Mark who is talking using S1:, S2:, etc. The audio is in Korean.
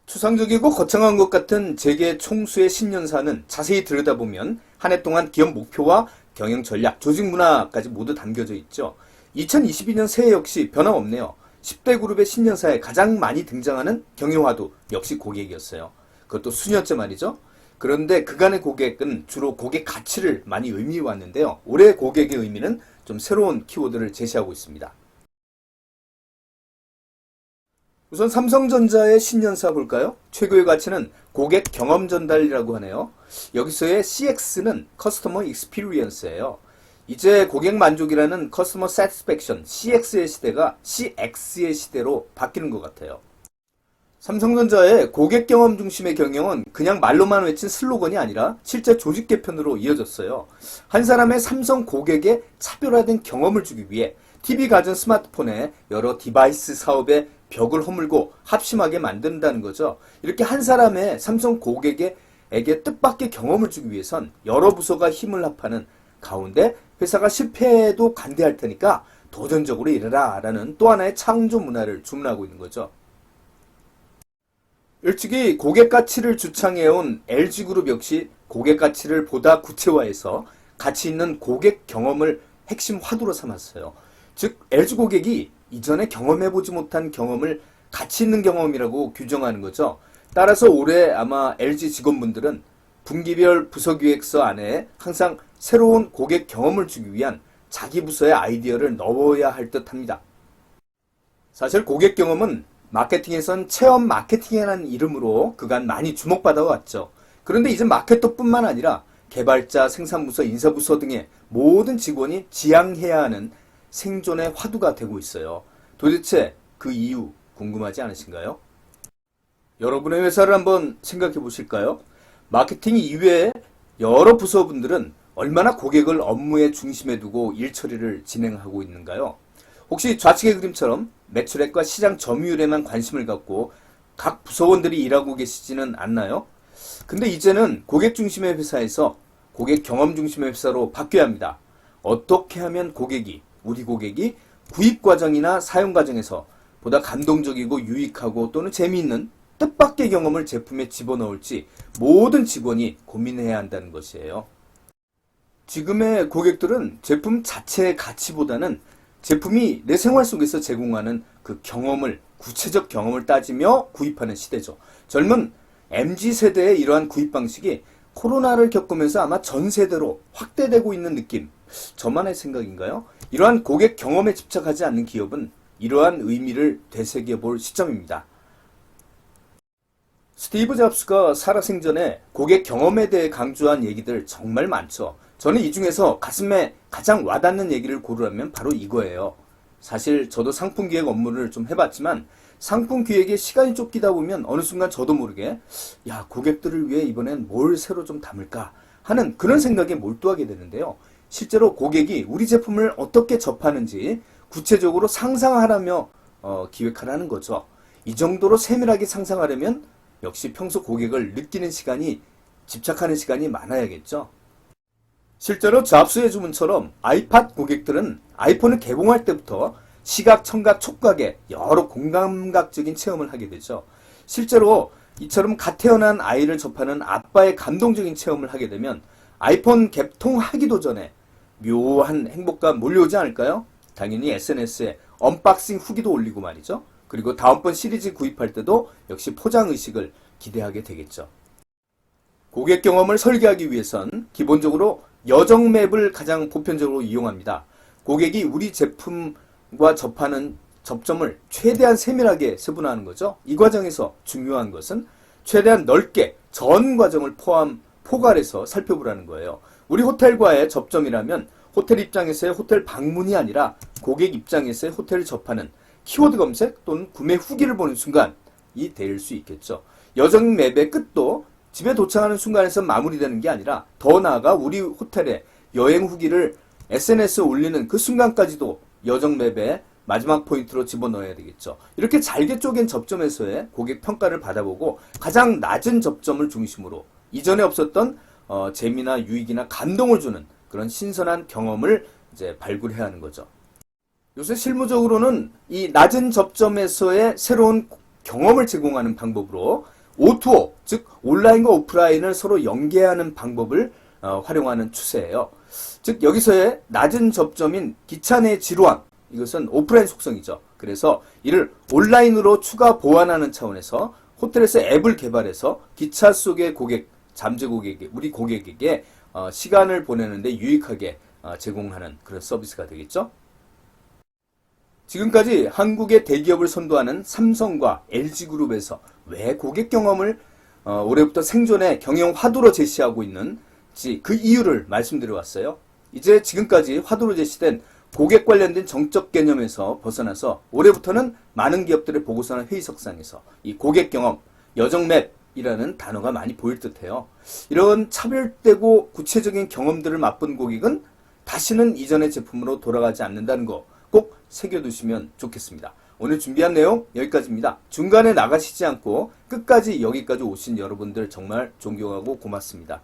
S1: 추상적이고 거창한 것 같은 재계 총수의 신년사는 자세히 들여다보면 한 해 동안 기업 목표와 경영 전략, 조직 문화까지 모두 담겨져 있죠. 2022년 새해 역시 변함없네요. 10대 그룹의 신년사에 가장 많이 등장하는 경영화두 역시 고객이었어요. 그것도 수년째 말이죠. 그런데 그간의 고객은 주로 고객 가치를 많이 의미해 왔는데요. 올해 고객의 의미는 좀 새로운 키워드를 제시하고 있습니다. 우선 삼성전자의 신년사 볼까요? 최고의 가치는 고객 경험 전달이라고 하네요. 여기서의 CX는 커스터머 익스피리언스예요. 이제 고객 만족이라는 커스터머 사티스팩션 CX의 시대가 CX의 시대로 바뀌는 것 같아요. 삼성전자의 고객 경험 중심의 경영은 그냥 말로만 외친 슬로건이 아니라 실제 조직 개편으로 이어졌어요. 한 사람의 삼성 고객에 차별화된 경험을 주기 위해 TV 가전 스마트폰에 여러 디바이스 사업에 벽을 허물고 합심하게 만든다는 거죠. 이렇게 한 사람의 삼성 고객에게 뜻밖의 경험을 주기 위해선 여러 부서가 힘을 합하는 가운데 회사가 실패해도 관대할 테니까 도전적으로 일해라 라는 또 하나의 창조 문화를 주문하고 있는 거죠. 일찍이 고객 가치를 주창해온 LG그룹 역시 고객 가치를 보다 구체화해서 가치 있는 고객 경험을 핵심 화두로 삼았어요. 즉 LG 고객이 이전에 경험해보지 못한 경험을 가치 있는 경험이라고 규정하는 거죠. 따라서 올해 아마 LG 직원분들은 분기별 부서기획서 안에 항상 새로운 고객 경험을 주기 위한 자기 부서의 아이디어를 넣어야 할 듯합니다. 사실 고객 경험은 마케팅에선 체험 마케팅이라는 이름으로 그간 많이 주목받아 왔죠. 그런데 이제 마케터뿐만 아니라 개발자, 생산부서, 인사부서 등의 모든 직원이 지향해야 하는 생존의 화두가 되고 있어요. 도대체 그 이유 궁금하지 않으신가요? 여러분의 회사를 한번 생각해 보실까요? 마케팅 이외에 여러 부서분들은 얼마나 고객을 업무의 중심에 두고 일 처리를 진행하고 있는가요? 혹시 좌측의 그림처럼 매출액과 시장 점유율에만 관심을 갖고 각 부서원들이 일하고 계시지는 않나요? 근데 이제는 고객 중심의 회사에서 고객 경험 중심의 회사로 바뀌어야 합니다. 어떻게 하면 우리 고객이 구입 과정이나 사용 과정에서 보다 감동적이고 유익하고 또는 재미있는 뜻밖의 경험을 제품에 집어넣을지 모든 직원이 고민해야 한다는 것이에요. 지금의 고객들은 제품 자체의 가치보다는 제품이 내 생활 속에서 제공하는 그 경험을, 구체적 경험을 따지며 구입하는 시대죠. 젊은 MZ세대의 이러한 구입 방식이 코로나를 겪으면서 아마 전 세대로 확대되고 있는 느낌, 저만의 생각인가요? 이러한 고객 경험에 집착하지 않는 기업은 이러한 의미를 되새겨볼 시점입니다. 스티브 잡스가 살아생전에 고객 경험에 대해 강조한 얘기들 정말 많죠. 저는 이 중에서 가슴에 가장 와닿는 얘기를 고르라면 바로 이거예요. 사실 저도 상품 기획 업무를 좀 해봤지만 상품 기획에 시간이 쫓기다 보면 어느 순간 저도 모르게 고객들을 위해 이번엔 뭘 새로 좀 담을까 하는 그런 생각에 몰두하게 되는데요. 실제로 고객이 우리 제품을 어떻게 접하는지 구체적으로 상상하라며 기획하라는 거죠. 이 정도로 세밀하게 상상하려면 역시 평소 고객을 느끼는 시간이, 집착하는 시간이 많아야겠죠. 실제로 잡스의 주문처럼 아이팟 고객들은 아이폰을 개봉할 때부터 시각, 청각, 촉각의 여러 공감각적인 체험을 하게 되죠. 실제로 이처럼 갓 태어난 아이를 접하는 아빠의 감동적인 체험을 하게 되면 아이폰 개통하기도 전에 묘한 행복감 몰려오지 않을까요? 당연히 SNS에 언박싱 후기도 올리고 말이죠. 그리고 다음번 시리즈 구입할 때도 역시 포장의식을 기대하게 되겠죠. 고객 경험을 설계하기 위해선 기본적으로 여정 맵을 가장 보편적으로 이용합니다. 고객이 우리 제품과 접하는 접점을 최대한 세밀하게 세분화하는 거죠. 이 과정에서 중요한 것은 최대한 넓게 전 과정을 포괄해서 살펴보라는 거예요. 우리 호텔과의 접점이라면 호텔 입장에서의 호텔 방문이 아니라 고객 입장에서의 호텔을 접하는 키워드 검색 또는 구매 후기를 보는 순간이 될 수 있겠죠. 여정 맵의 끝도 집에 도착하는 순간에서 마무리되는 게 아니라 더 나아가 우리 호텔에 여행 후기를 SNS에 올리는 그 순간까지도 여정 맵의 마지막 포인트로 집어넣어야 되겠죠. 이렇게 잘게 쪼갠 접점에서의 고객 평가를 받아보고 가장 낮은 접점을 중심으로 이전에 없었던 재미나 유익이나 감동을 주는 그런 신선한 경험을 이제 발굴해야 하는 거죠. 요새 실무적으로는 이 낮은 접점에서의 새로운 경험을 제공하는 방법으로 O2O, 즉 온라인과 오프라인을 서로 연계하는 방법을 활용하는 추세예요. 즉 여기서의 낮은 접점인 기차 내 지루함, 이것은 오프라인 속성이죠. 그래서 이를 온라인으로 추가 보완하는 차원에서 호텔에서 앱을 개발해서 기차 속의 고객, 잠재 고객에게, 우리 고객에게 시간을 보내는데 유익하게 제공하는 그런 서비스가 되겠죠. 지금까지 한국의 대기업을 선도하는 삼성과 LG그룹에서 왜 고객 경험을 올해부터 생존의 경영 화두로 제시하고 있는지 그 이유를 말씀드려왔어요. 이제 지금까지 화두로 제시된 고객 관련된 정적 개념에서 벗어나서 올해부터는 많은 기업들의 보고서나 회의석상에서 이 고객 경험, 여정맵이라는 단어가 많이 보일 듯해요. 이런 차별되고 구체적인 경험들을 맛본 고객은 다시는 이전의 제품으로 돌아가지 않는다는 거 꼭 새겨두시면 좋겠습니다. 오늘 준비한 내용 여기까지입니다. 중간에 나가시지 않고 끝까지 여기까지 오신 여러분들 정말 존경하고 고맙습니다.